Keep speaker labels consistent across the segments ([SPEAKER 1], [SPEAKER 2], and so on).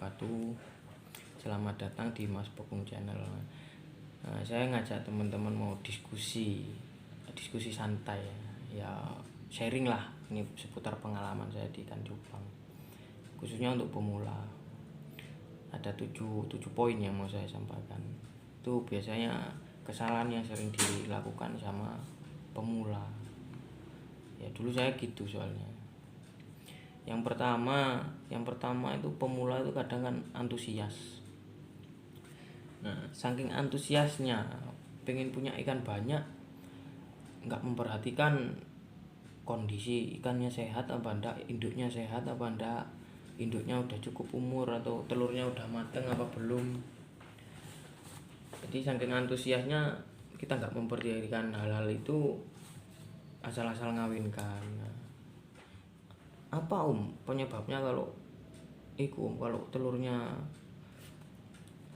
[SPEAKER 1] wabarakatuh. Selamat datang di Mas Pokung Channel. Saya ngajak teman-teman mau diskusi santai ya, sharing lah ini seputar pengalaman saya di Ikan Cupang, khususnya untuk pemula. Ada 7 poin yang mau saya sampaikan. Itu biasanya kesalahan yang sering dilakukan sama pemula. Ya dulu saya gitu soalnya. Yang pertama itu pemula itu kadang kan antusias. Nah, saking antusiasnya pengen punya ikan banyak, nggak memperhatikan kondisi ikannya sehat apa enggak, induknya sehat apa enggak, induknya udah cukup umur atau telurnya udah mateng apa belum. Jadi saking antusiasnya kita nggak memperhatikan hal-hal itu, asal-asal ngawinkan. Apa penyebabnya? Kalau telurnya,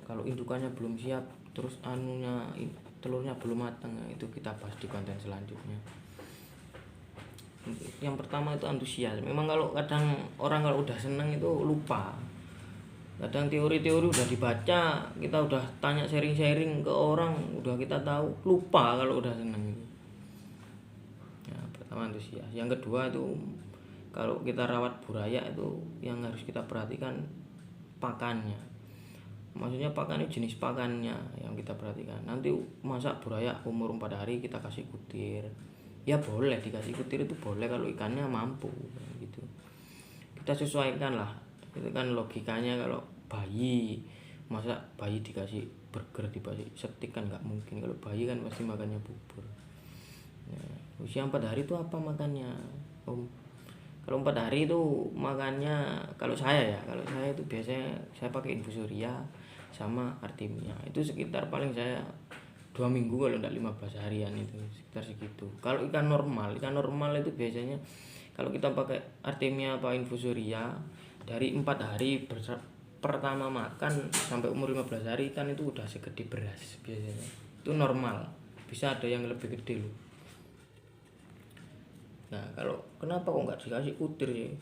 [SPEAKER 1] kalau indukannya belum siap, terus telurnya belum matang, itu kita bahas di konten selanjutnya. Yang pertama itu antusias. Memang kadang orang kalau udah seneng itu lupa. Kadang teori-teori udah dibaca, kita udah tanya sharing-sharing ke orang, udah kita tahu, lupa kalau udah seneng itu. Ya, pertama antusias. Yang kedua itu kalau kita rawat buraya itu yang harus kita perhatikan pakannya. Maksudnya pakannya, jenis pakannya yang kita perhatikan. Nanti masa buraya umur 4 hari kita kasih kutir, ya boleh dikasih kutir, itu boleh kalau ikannya mampu gitu. Kita sesuaikan lah, itu kan logikanya. Kalau bayi, masa bayi dikasih burger, dikasih steak kan nggak mungkin. Kalau bayi kan pasti makannya bubur. Nah, usia 4 hari itu apa makannya Kalau 4 hari itu makannya, kalau saya itu biasanya saya pakai infusoria sama artemia. Itu sekitar paling saya 2 minggu, kalau enggak 15 harian, itu sekitar segitu. Kalau ikan normal itu biasanya kalau kita pakai artemia apa infusoria, dari 4 hari pertama makan sampai umur 15 hari ikan itu udah segede beras biasanya. Itu normal, bisa ada yang lebih gede loh. Nah, kalau kenapa kok nggak dikasih kutir sih?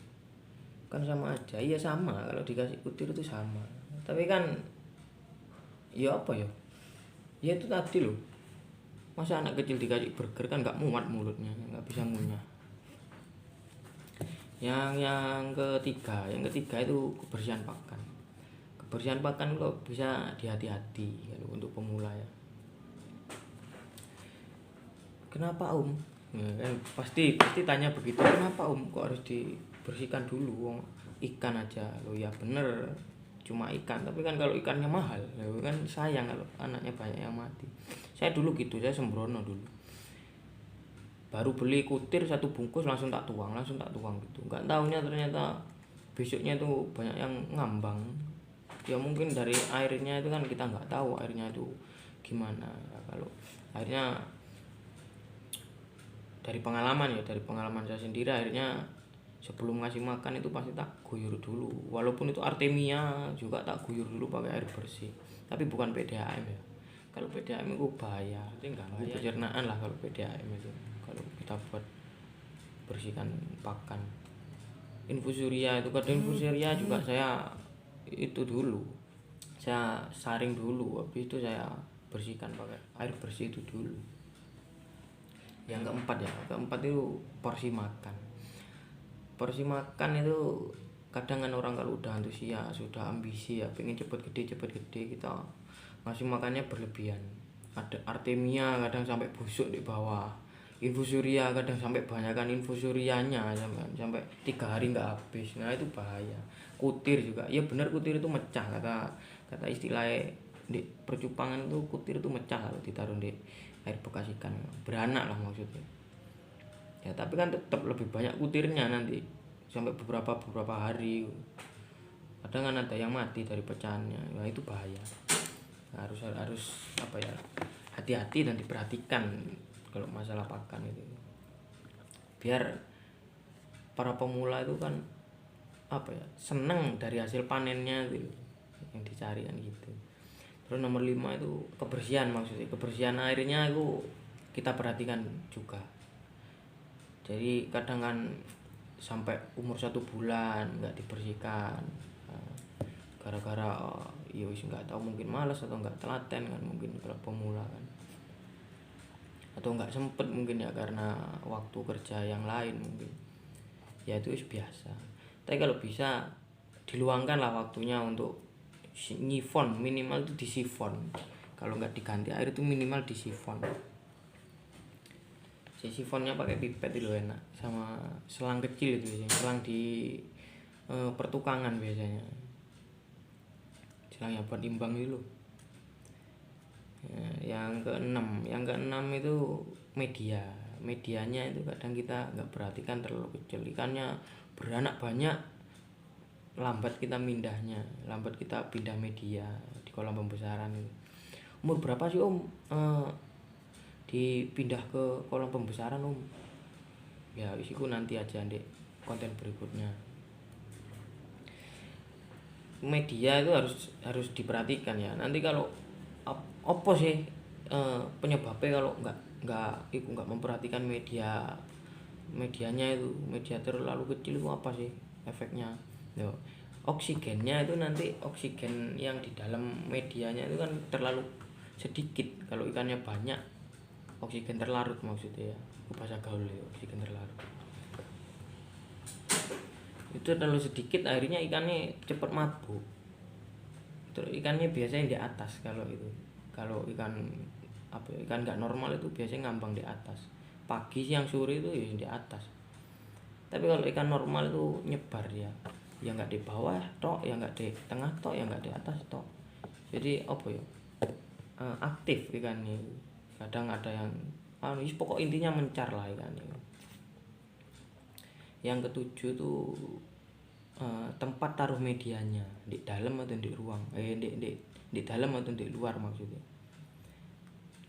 [SPEAKER 1] Kan sama aja. Iya sama, kalau dikasih kutir itu sama. Tapi kan ya apa ya? Ya itu tadi loh. Masa anak kecil dikasih burger kan nggak muat mulutnya, nggak bisa ngunyah. Yang ketiga itu kebersihan pakan. Kebersihan pakan kok bisa dihati-hati kalau untuk pemula ya. Kenapa Ya, kan pasti tanya begitu, kenapa kok harus dibersihkan dulu? Ikan aja lo, ya bener, cuma ikan. Tapi kan kalau ikannya mahal, kan sayang kalau anaknya banyak yang mati. Saya dulu gitu, saya sembrono dulu. Baru beli kutir 1 bungkus langsung tak tuang gitu. Nggak tahunya ternyata besoknya itu banyak yang ngambang. Ya mungkin dari airnya itu kan kita nggak tahu airnya itu gimana. Ya, kalau airnya dari pengalaman saya sendiri, akhirnya sebelum ngasih makan itu pasti tak guyur dulu. Walaupun itu artemia juga tak guyur dulu pakai air bersih, tapi bukan PDAM ya. Kalau PDAM itu bahaya, pencernaan lah kalau PDAM itu. Kalau kita buat bersihkan pakan, infusoria itu kadang infusoria juga saya itu dulu, saya saring dulu, habis itu saya bersihkan pakai air bersih itu dulu. Yang keempat itu porsi makan itu kadang kan orang kalau udah antusias, sudah ambisi ya, pengen cepet gede, kita ngasih makannya berlebihan. Ada artemia kadang sampai busuk di bawah, infusoria kadang sampai banyakan infusorianya, sampai 3 hari nggak habis. Nah itu bahaya. Kutir juga ya benar, kutir itu mecah, kata istilahnya di percupangan itu, kutir itu mecah kalau ditaruh di air bekas ikan, beranak lah maksudnya ya. Tapi kan tetap lebih banyak kutirnya nanti sampai beberapa hari. Kadang kan ada yang mati dari pecahannya. Nah itu bahaya. Harus apa ya, hati-hati dan diperhatikan kalau masalah pakan itu, biar para pemula itu kan apa ya, seneng dari hasil panennya itu yang dicari kan gitu. Terus nomor 5 itu kebersihan, maksudnya kebersihan airnya itu kita perhatikan juga. Jadi kadang kan sampai umur 1 bulan nggak dibersihkan, gara gara-gara ya wis nggak tahu, mungkin malas atau nggak telaten kan, mungkin kalau pemula kan, atau nggak sempet mungkin ya karena waktu kerja yang lain mungkin, ya itu wis biasa. Tapi kalau bisa diluangkan lah waktunya untuk nyifon, minimal itu disifon. Kalau nggak diganti air itu minimal disifon. Si sifonnya pakai pipet itu enak, sama selang kecil itu biasanya, selang di pertukangan biasanya, selang yang buat imbang itu loh. Yang keenam itu medianya itu kadang kita nggak perhatikan, terlalu kecil, ikannya beranak banyak, lambat kita pindah media di kolam pembesaran itu. Umur berapa sih Om dipindah ke kolam pembesaran Om? Ya isiku nanti aja deh konten berikutnya. Media itu harus diperhatikan ya. Nanti kalau apa sih penyebabnya kalau nggak memperhatikan medianya itu, media terlalu kecil itu apa sih efeknya? Yo, oksigennya itu nanti, oksigen yang di dalam medianya itu kan terlalu sedikit. Kalau ikannya banyak, oksigen terlarut maksudnya ya, bahasa gaul ya, oksigen terlarut itu terlalu sedikit, akhirnya ikannya cepat mabuk. Terus ikannya biasanya di atas. Kalau ikan nggak normal itu biasanya ngambang di atas, pagi siang sore itu ya di atas. Tapi kalau ikan normal itu nyebar ya nggak di bawah tok, ya nggak di tengah tok, ya nggak di atas tok. Jadi apa ya, aktif ikannya. Kadang ada yang pokok intinya mencar lah ikannya. Yang ketujuh tuh tempat taruh medianya, di dalam atau di ruang, di dalam atau di luar maksudnya.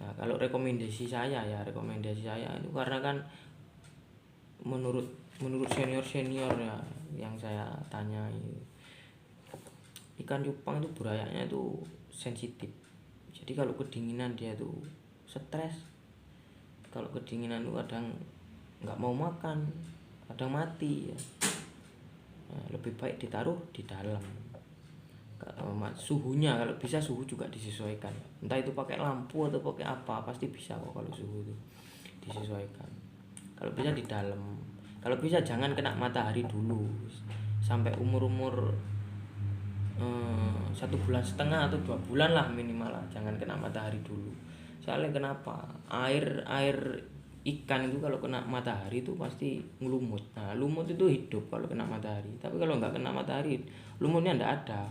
[SPEAKER 1] Nah kalau rekomendasi saya itu karena kan menurut senior ya yang saya tanya, ikan cupang itu burayanya itu sensitif. Jadi kalau kedinginan dia tuh stres, kalau kedinginan tuh kadang nggak mau makan, kadang mati ya. Nah, lebih baik ditaruh di dalam. Suhunya kalau bisa suhu juga disesuaikan, entah itu pakai lampu atau pakai apa, pasti bisa kok kalau suhu itu disesuaikan. Kalau bisa di dalam, kalau bisa jangan kena matahari dulu sampai umur 1,5 bulan atau 2 bulan lah minimal lah, jangan kena matahari dulu. Soalnya kenapa, air ikan itu kalau kena matahari itu pasti ngelumut. Nah lumut itu hidup kalau kena matahari, tapi kalau nggak kena matahari lumutnya nggak ada.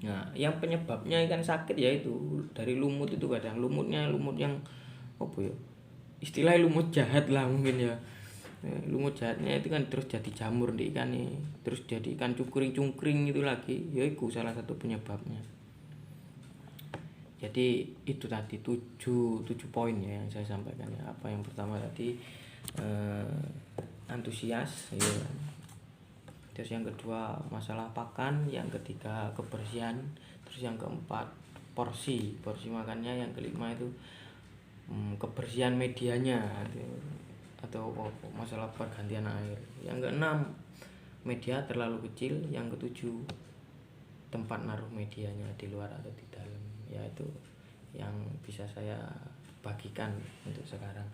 [SPEAKER 1] Nah yang penyebabnya ikan sakit yaitu dari lumut itu. Kadang lumut yang apa ya, istilahnya lumut jahat lah mungkin ya. Lumut jahatnya itu kan terus jadi jamur di ikan nih, terus jadi ikan cungkring itu lagi, ya itu salah satu penyebabnya. Jadi itu tadi 7 poin ya yang saya sampaikan ya. Apa yang pertama tadi antusias ya. Terus yang kedua masalah pakan, yang ketiga kebersihan, terus yang keempat porsi makannya, yang kelima itu kebersihan medianya atau masalah pergantian air, yang keenam media terlalu kecil, yang ketujuh tempat naruh medianya di luar atau di dalam. Ya itu yang bisa saya bagikan untuk sekarang.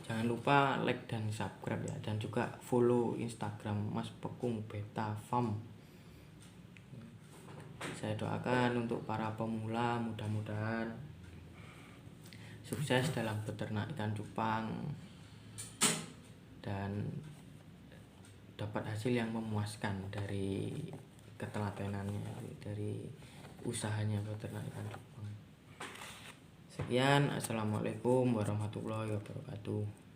[SPEAKER 1] Jangan lupa like dan subscribe ya, dan juga follow Instagram Mas Pekung Beta Farm. Saya doakan untuk para pemula, mudah-mudahan sukses dalam beternak ikan cupang dan dapat hasil yang memuaskan dari ketelatenannya, dari usahanya beternak ikan cupang. Sekian, assalamualaikum warahmatullahi wabarakatuh.